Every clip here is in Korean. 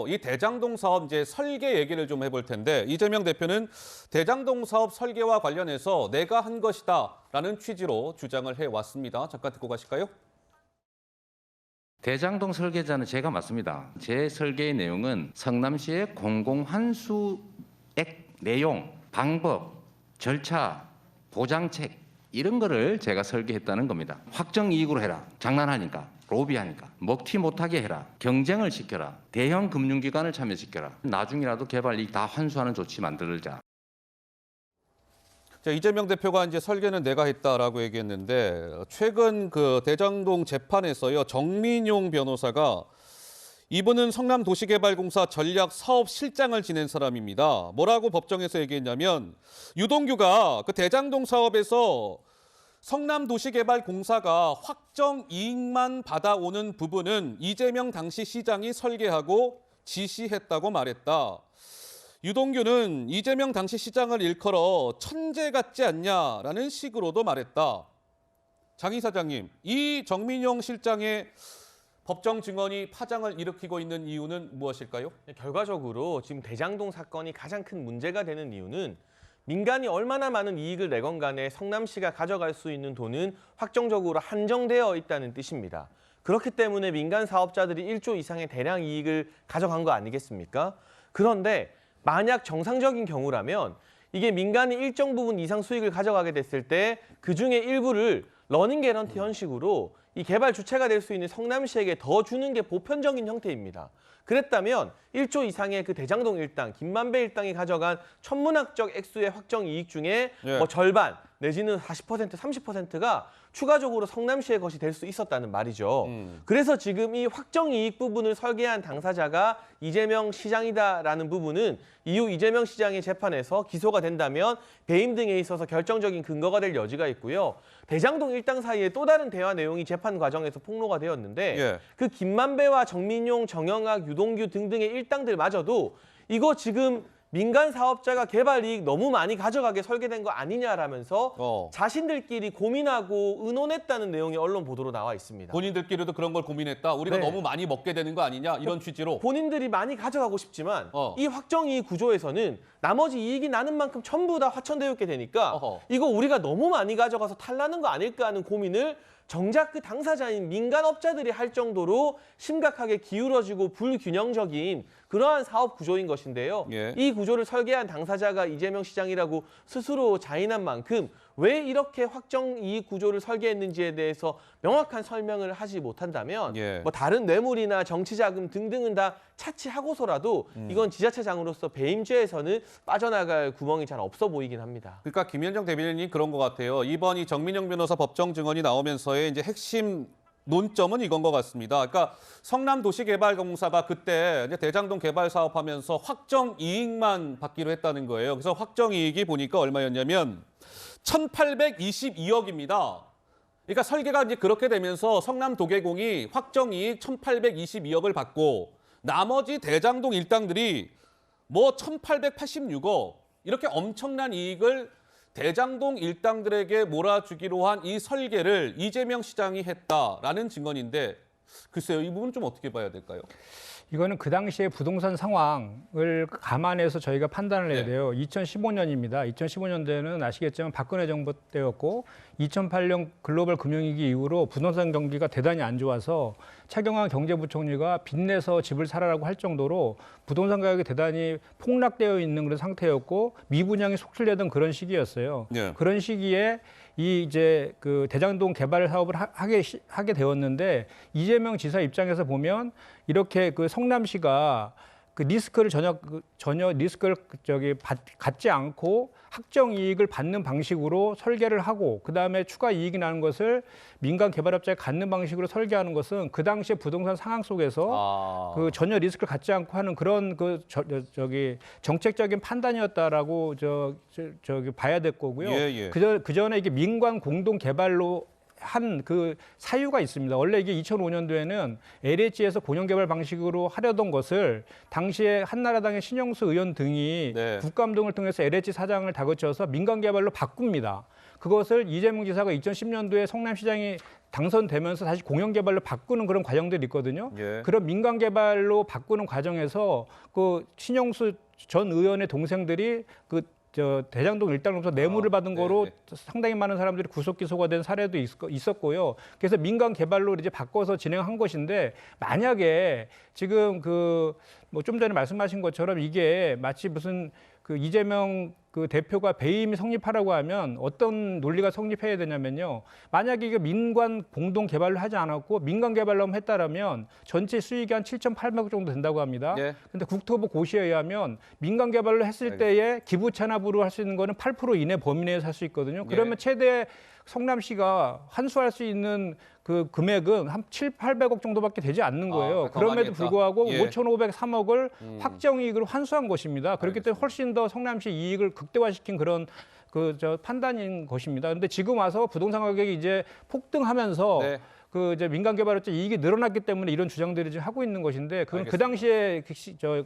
이 대장동 사업 이제 설계 얘기를 좀 해볼 텐데 이재명 대표는 대장동 사업 설계와 관련해서 내가 한 것이다라는 취지로 주장을 해왔습니다. 잠깐 듣고 가실까요? 대장동 설계자는 제가 맞습니다. 제 설계의 내용은 성남시의 공공환수액 내용, 방법, 절차, 보장책 이런 거를 제가 설계했다는 겁니다. 확정 이익으로 해라. 장난하니까. 로비하니까. 먹튀 못하게 해라. 경쟁을 시켜라. 대형 금융기관을 참여시켜라. 나중이라도 개발 이익 다 환수하는 조치 만들자. 자, 이재명 대표가 이제 설계는 내가 했다라고 얘기했는데 최근 그 대장동 재판에서요 정민용 변호사가 이분은 성남도시개발공사 전략사업실장을 지낸 사람입니다. 뭐라고 법정에서 얘기했냐면 유동규가 그 대장동 사업에서 성남도시개발공사가 확정 이익만 받아오는 부분은 이재명 당시 시장이 설계하고 지시했다고 말했다. 유동규는 이재명 당시 시장을 일컬어 천재 같지 않냐라는 식으로도 말했다. 장 이사장님, 이 정민용 실장의 법정 증언이 파장을 일으키고 있는 이유는 무엇일까요? 결과적으로 지금 대장동 사건이 가장 큰 문제가 되는 이유는 민간이 얼마나 많은 이익을 내건 간에 성남시가 가져갈 수 있는 돈은 확정적으로 한정되어 있다는 뜻입니다. 그렇기 때문에 민간 사업자들이 1조 이상의 대량 이익을 가져간 거 아니겠습니까? 그런데 만약 정상적인 경우라면 이게 민간이 일정 부분 이상 수익을 가져가게 됐을 때 그중에 일부를 러닝 개런티 형식으로 이 개발 주체가 될 수 있는 성남시에게 더 주는 게 보편적인 형태입니다. 그랬다면 1조 이상의 그 대장동 일당, 김만배 일당이 가져간 천문학적 액수의 확정 이익 중에 뭐 절반 내지는 40%, 30%가 추가적으로 성남시의 것이 될 수 있었다는 말이죠. 그래서 지금 이 확정 이익 부분을 설계한 당사자가 이재명 시장이다라는 부분은 이후 이재명 시장의 재판에서 기소가 된다면 배임 등에 있어서 결정적인 근거가 될 여지가 있고요. 대장동 일당 사이에 또 다른 대화 내용이 재판 과정에서 폭로가 되었는데 그 김만배와 정민용, 정영학, 유동규 등등의 일당들마저도 이거 지금 민간 사업자가 개발 이익 너무 많이 가져가게 설계된 거 아니냐라면서 자신들끼리 고민하고 의논했다는 내용이 언론 보도로 나와 있습니다. 본인들끼리도 그런 걸 고민했다. 우리가 너무 많이 먹게 되는 거 아니냐 이런 취지로. 본인들이 많이 가져가고 싶지만 이 확정이익 구조에서는 나머지 이익이 나는 만큼 전부 다 화천되어 있게 되니까 이거 우리가 너무 많이 가져가서 탈나는 거 아닐까 하는 고민을 정작 그 당사자인 민간업자들이 할 정도로 심각하게 기울어지고 불균형적인 그러한 사업 구조인 것인데요. 이 구조를 설계한 당사자가 이재명 시장이라고 스스로 자인한 만큼 왜 이렇게 확정 이익 구조를 설계했는지에 대해서 명확한 설명을 하지 못한다면 뭐 다른 뇌물이나 정치자금 등등은 다 차치하고서라도 이건 지자체장으로서 배임죄에서는 빠져나갈 구멍이 잘 없어 보이긴 합니다. 그러니까 김현정 대변인이 그런 것 같아요. 이번 이 정민용 변호사 법정 증언이 나오면서의 이제 핵심 논점은 이건 것 같습니다. 그러니까 성남도시개발공사가 그때 이제 대장동 개발 사업하면서 확정 이익만 받기로 했다는 거예요. 그래서 확정 이익이 보니까 얼마였냐면 1,822억입니다. 그러니까 설계가 이제 그렇게 되면서 성남도계공이 확정 이익 1,822억을 받고 나머지 대장동 일당들이 뭐 1,886억 이렇게 엄청난 이익을 대장동 일당들에게 몰아주기로 한 이 설계를 이재명 시장이 했다라는 증언인데 글쎄요, 이 부분은 좀 어떻게 봐야 될까요? 이거는 그 당시의 부동산 상황을 감안해서 저희가 판단을 해야 돼요. 2015년입니다. 2015년도에는 아시겠지만 박근혜 정부 때였고 2008년 글로벌 금융위기 이후로 부동산 경기가 대단히 안 좋아서 차경환 경제부총리가 빚내서 집을 사라라고 할 정도로 부동산 가격이 대단히 폭락되어 있는 그런 상태였고 미분양이 속출되던 그런 시기였어요. 그런 시기에 이제 그 대장동 개발 사업을 하게 되었는데 이재명 지사 입장에서 보면 이렇게 그 성남시가 그 리스크를 전혀 리스크를 갖지 않고 확정 이익을 받는 방식으로 설계를 하고 그다음에 추가 이익이 나는 것을 민간 개발업자에 갖는 방식으로 설계하는 것은 그 당시의 부동산 상황 속에서 그 전혀 리스크를 갖지 않고 하는 그런 정책적인 판단이었다라고 봐야 될 거고요. 그 전에 이게 민관 공동 개발로 한 그 사유가 있습니다. 원래 이게 2005년도에는 LH에서 공영개발 방식으로 하려던 것을 당시에 한나라당의 신영수 의원 등이 국감 등을 통해서 LH 사장을 다그쳐서 민간개발로 바꿉니다. 그것을 이재명 지사가 2010년도에 성남시장이 당선되면서 다시 공영개발로 바꾸는 그런 과정들이 있거든요. 예. 그런 민간개발로 바꾸는 과정에서 그 신영수 전 의원의 동생들이 대장동 일당으로서 뇌물을 받은 거로 상당히 많은 사람들이 구속 기소가 된 사례도 있었고요. 그래서 민간 개발로 이제 바꿔서 진행한 것인데 만약에 지금 뭐 좀 전에 말씀하신 것처럼 이게 마치 무슨 이재명 대표가 배임이 성립하라고 하면 어떤 논리가 성립해야 되냐면요. 만약에 이게 민간 공동 개발로 하지 않았고 민간 개발로 했다라면 전체 수익이 한 7,800억 정도 된다고 합니다. 예. 근데 국토부 고시에 의하면 민간 개발로 했을 때에 기부 찬압으로 할 수 있는 거는 8% 이내 범위 내에서 할 수 있거든요. 그러면 최대 성남시가 환수할 수 있는 그 금액은 한 7,800억 정도밖에 되지 않는 거예요. 그럼에도 불구하고 5,503억을 확정이익으로 환수한 것입니다. 그렇기 때문에 훨씬 더 성남시 이익을 극대화시킨 그런 판단인 것입니다. 그런데 지금 와서 부동산 가격이 이제 폭등하면서 이제 민간 개발업체 이익이 늘어났기 때문에 이런 주장들을 지금 하고 있는 것인데 그건 그 당시에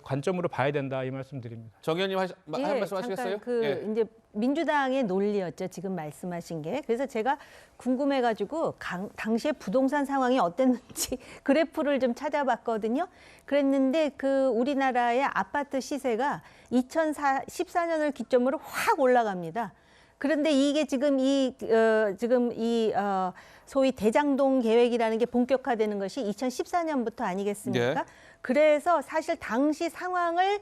관점으로 봐야 된다 이 말씀드립니다. 정 의원님 한 말씀 하시겠어요? 잠깐 이제 민주당의 논리였죠. 지금 말씀하신 게. 그래서 제가 궁금해가지고 당시에 부동산 상황이 어땠는지 그래프를 좀 찾아봤거든요. 그랬는데 우리나라의 아파트 시세가 2014년을 기점으로 확 올라갑니다. 그런데 이게 지금 소위 대장동 계획이라는 게 본격화되는 것이 2014년부터 아니겠습니까? 그래서 사실 당시 상황을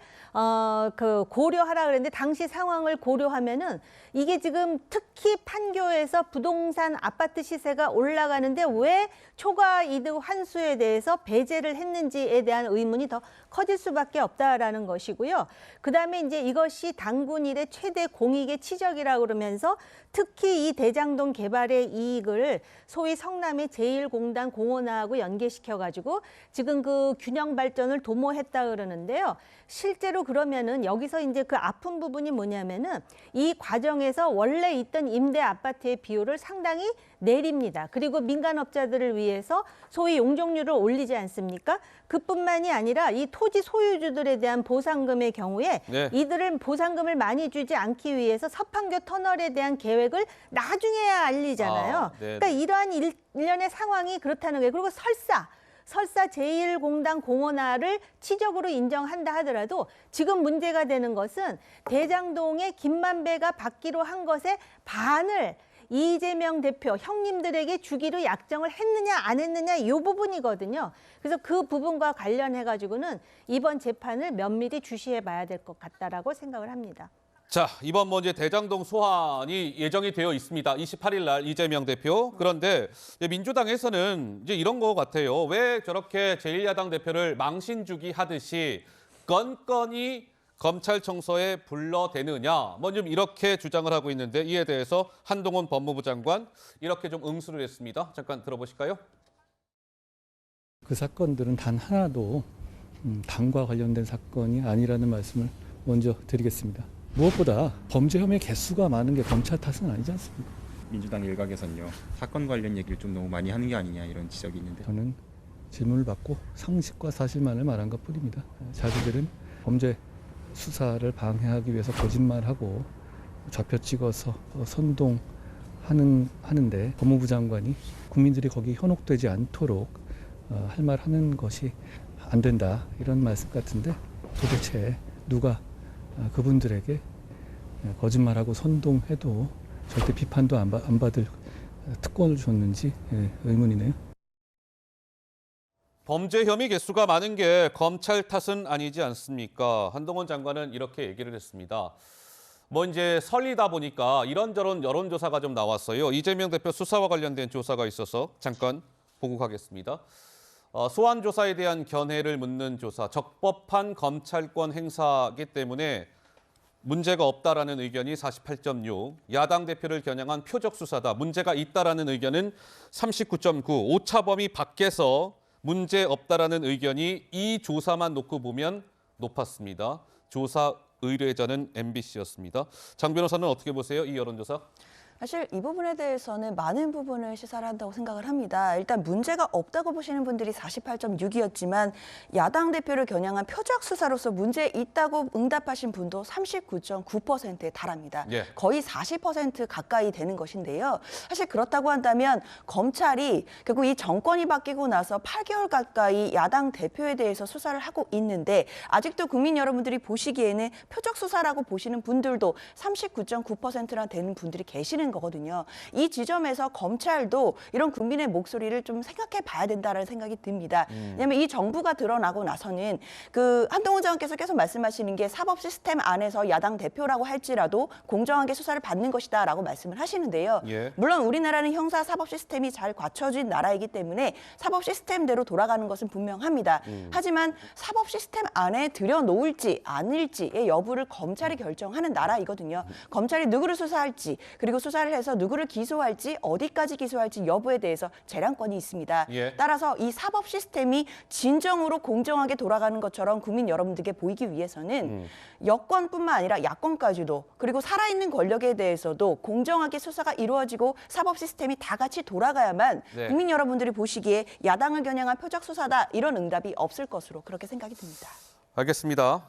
고려하라 그랬는데 당시 상황을 고려하면은 이게 지금 특히 판교에서 부동산 아파트 시세가 올라가는데 왜 초과 이득 환수에 대해서 배제를 했는지에 대한 의문이 더 커질 수밖에 없다라는 것이고요. 그다음에 이제 이것이 당군 이래 최대 공익의 치적이라고 그러면서 특히 이 대장동 개발의 이익을 소위 성남의 제1공단 공원화하고 연계시켜가지고 지금 균형 발전을 도모했다 그러는데요. 실제로 그러면은 여기서 이제 아픈 부분이 뭐냐면은 이 과정에서 원래 있던 임대 아파트의 비율을 상당히 내립니다. 그리고 민간업자들을 위해서 소위 용적률을 올리지 않습니까? 그뿐만이 아니라 이 토지 소유주들에 대한 보상금의 경우에 이들을 보상금을 많이 주지 않기 위해서 서판교 터널에 대한 계획을 나중에야 알리잖아요. 그러니까 이러한 일련의 상황이 그렇다는 거예요. 그리고 설사 제1공단 공원화를 치적으로 인정한다 하더라도 지금 문제가 되는 것은 대장동의 김만배가 받기로 한 것의 반을 이재명 대표 형님들에게 주기로 약정을 했느냐 안 했느냐 이 부분이거든요. 그래서 그 부분과 관련해가지고는 이번 재판을 면밀히 주시해 봐야 될 것 같다라고 생각을 합니다. 자, 이번 이제 대장동 소환이 예정이 되어 있습니다. 28일 날 이재명 대표. 그런데 민주당에서는 이제 이런 거 같아요. 왜 저렇게 제1야당 대표를 망신주기 하듯이 건건이 검찰청서에 불러대느냐. 좀 이렇게 주장을 하고 있는데 이에 대해서 한동훈 법무부 장관 이렇게 좀 응수를 했습니다. 잠깐 들어보실까요? 그 사건들은 단 하나도 당과 관련된 사건이 아니라는 말씀을 먼저 드리겠습니다. 무엇보다 범죄 혐의 개수가 많은 게 검찰 탓은 아니지 않습니까? 민주당 일각에서는요. 사건 관련 얘기를 좀 너무 많이 하는 게 아니냐 이런 지적이 있는데 저는 질문을 받고 상식과 사실만을 말한 것뿐입니다. 자기들은 범죄 수사를 방해하기 위해서 거짓말하고 좌표 찍어서 선동하는데 법무부 장관이 국민들이 거기 현혹되지 않도록 할 말 하는 것이 안 된다 이런 말씀 같은데 도대체 누가 그분들에게 거짓말하고 선동해도 절대 비판도 안 받을 특권을 줬는지 의문이네요. 범죄 혐의 개수가 많은 게 검찰 탓은 아니지 않습니까? 한동훈 장관은 이렇게 얘기를 했습니다. 이제 설이다 보니까 이런저런 여론조사가 좀 나왔어요. 이재명 대표 수사와 관련된 조사가 있어서 잠깐 보고하겠습니다. 소환 조사에 대한 견해를 묻는 조사, 적법한 검찰권 행사이기 때문에 문제가 없다라는 의견이 48.6, 야당 대표를 겨냥한 표적 수사다, 문제가 있다라는 의견은 39.9, 오차범위 밖에서 문제 없다라는 의견이 이 조사만 놓고 보면 높았습니다. 조사 의뢰자는 MBC였습니다. 장 변호사는 어떻게 보세요? 이 여론조사? 사실 이 부분에 대해서는 많은 부분을 시사를 한다고 생각을 합니다. 일단 문제가 없다고 보시는 분들이 48.6이었지만 야당 대표를 겨냥한 표적 수사로서 문제 있다고 응답하신 분도 39.9%에 달합니다. 예. 거의 40% 가까이 되는 것인데요. 사실 그렇다고 한다면 검찰이 결국 이 정권이 바뀌고 나서 8개월 가까이 야당 대표에 대해서 수사를 하고 있는데 아직도 국민 여러분들이 보시기에는 표적 수사라고 보시는 분들도 39.9%나 되는 분들이 계시는 거거든요. 이 지점에서 검찰도 이런 국민의 목소리를 좀 생각해 봐야 된다는 생각이 듭니다. 왜냐하면 이 정부가 드러나고 나서는 그 한동훈 장관께서 계속 말씀하시는 게 사법 시스템 안에서 야당 대표라고 할지라도 공정하게 수사를 받는 것이다라고 말씀을 하시는데요. 예. 물론 우리나라는 형사 사법 시스템이 잘 갖춰진 나라이기 때문에 사법 시스템대로 돌아가는 것은 분명합니다. 하지만 사법 시스템 안에 들여놓을지 아닐지의 여부를 검찰이 결정하는 나라이거든요. 검찰이 누구를 수사할지 그리고 수사를 해서 누구를 기소할지 어디까지 기소할지 여부에 대해서 재량권이 있습니다. 예. 따라서 이 사법 시스템이 진정으로 공정하게 돌아가는 것처럼 국민 여러분들께 보이기 위해서는 여권뿐만 아니라 야권까지도 그리고 살아있는 권력에 대해서도 공정하게 수사가 이루어지고 사법 시스템이 다 같이 돌아가야만 네. 국민 여러분들이 보시기에 야당을 겨냥한 표적 수사다 이런 응답이 없을 것으로 그렇게 생각이 듭니다. 알겠습니다.